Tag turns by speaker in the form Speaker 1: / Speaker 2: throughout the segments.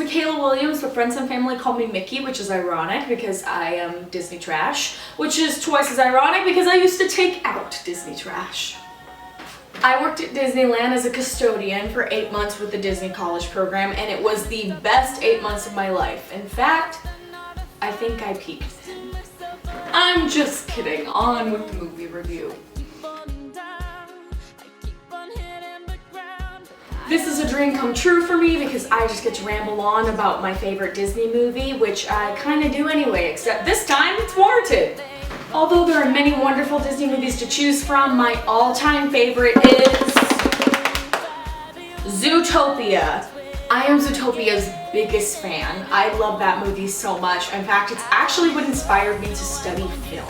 Speaker 1: Kayla Williams, but friends and family call me Mickey, which is ironic because I am Disney trash, which is twice as ironic because I used to take out Disney trash. I worked at Disneyland as a custodian for 8 months with the Disney College program, and it was the best 8 months of my life. In fact, I think I peaked then. I'm just kidding. On with the movie review. This is a dream come true for me because I just get to ramble on about my favorite Disney movie, which I kind of do anyway, except this time it's warranted. Although there are many wonderful Disney movies to choose from, my all-time favorite is Zootopia. I am Zootopia's biggest fan. I love that movie so much. In fact, it's actually what inspired me to study film.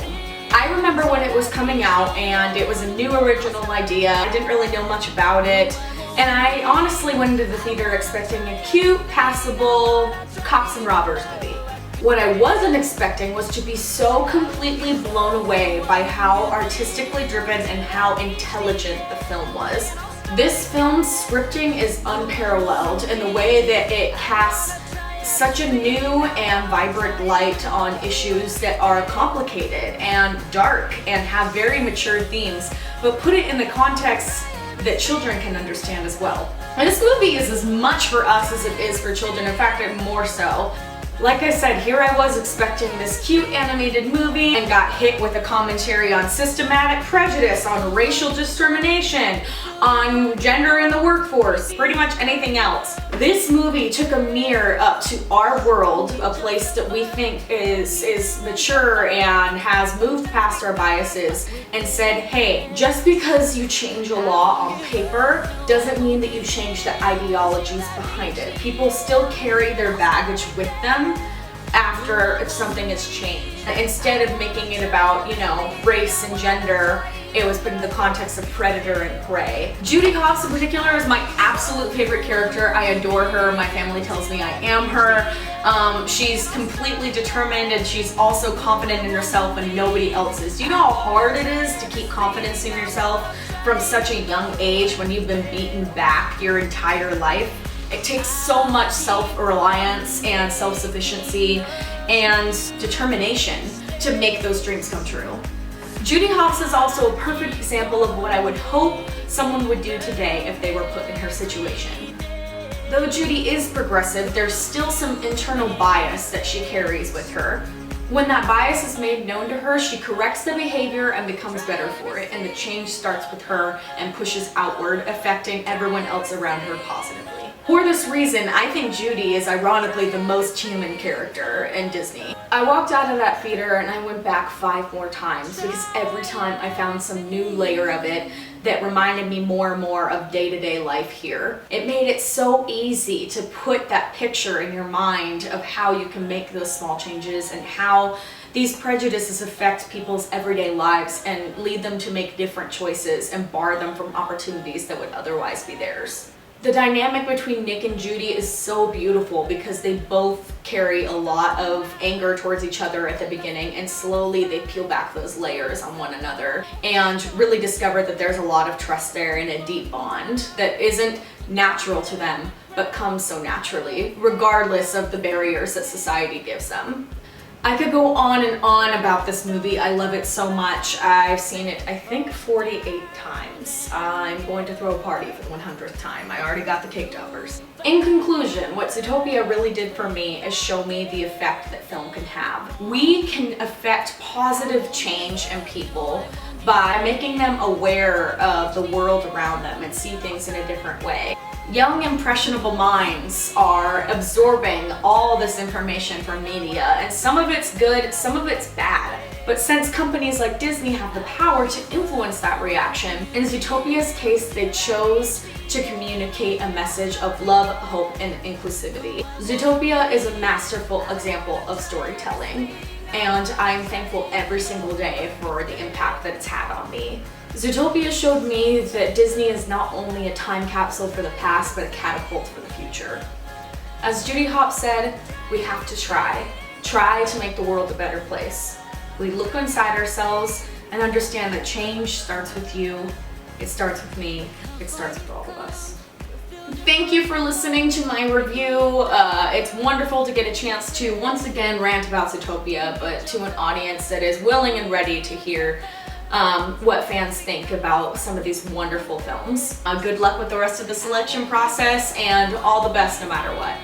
Speaker 1: I remember when it was coming out and it was a new original idea. I didn't really know much about it. And I honestly went into the theater expecting a cute, passable cops and robbers movie. What I wasn't expecting was to be so completely blown away by how artistically driven and how intelligent the film was. This film's scripting is unparalleled in the way that it casts such a new and vibrant light on issues that are complicated and dark and have very mature themes, but put it in the context that children can understand as well. And this movie is as much for us as it is for children, in fact, more so. Like I said, here I was expecting this cute animated movie and got hit with a commentary on systematic prejudice, on racial discrimination, on gender in the workforce, pretty much anything else. This movie took a mirror up to our world, a place that we think is mature and has moved past our biases, and said, hey, just because you change a law on paper doesn't mean that you change the ideologies behind it. People still carry their baggage with them after something is changed. Instead of making it about, race and gender, it was put in the context of predator and prey. Judy Hopps in particular is my absolute favorite character. I adore her. My family tells me I am her. She's completely determined and she's also confident in herself and nobody else is. Do you know how hard it is to keep confidence in yourself from such a young age when you've been beaten back your entire life? It takes so much self-reliance and self-sufficiency and determination to make those dreams come true. Judy Hopps is also a perfect example of what I would hope someone would do today if they were put in her situation. Though Judy is progressive, there's still some internal bias that she carries with her. When that bias is made known to her, she corrects the behavior and becomes better for it, and the change starts with her and pushes outward, affecting everyone else around her positively. For this reason, I think Judy is ironically the most human character in Disney. I walked out of that theater and I went back 5 more times because every time I found some new layer of it that reminded me more and more of day-to-day life here. It made it so easy to put that picture in your mind of how you can make those small changes and how these prejudices affect people's everyday lives and lead them to make different choices and bar them from opportunities that would otherwise be theirs. The dynamic between Nick and Judy is so beautiful because they both carry a lot of anger towards each other at the beginning, and slowly they peel back those layers on one another and really discover that there's a lot of trust there and a deep bond that isn't natural to them but comes so naturally, regardless of the barriers that society gives them. I could go on and on about this movie. I love it so much. I've seen it, I think, 48 times. I'm going to throw a party for the 100th time. I already got the cake toppers. In conclusion, what Zootopia really did for me is show me the effect that film can have. We can affect positive change in people by making them aware of the world around them and see things in a different way. Young, impressionable minds are absorbing all this information from media, and some of it's good, some of it's bad. But since companies like Disney have the power to influence that reaction, in Zootopia's case, they chose to communicate a message of love, hope, and inclusivity. Zootopia is a masterful example of storytelling, and I'm thankful every single day for the impact that it's had on me. Zootopia showed me that Disney is not only a time capsule for the past, but a catapult for the future. As Judy Hopps said, we have to try to make the world a better place. We look inside ourselves and understand that change starts with you, it starts with me, it starts with all of us. thank you for listening to my review. It's wonderful to get a chance to once again rant about Zootopia, but to an audience that is willing and ready to hear what fans think about some of these wonderful films. Good luck with the rest of the selection process, and all the best no matter what.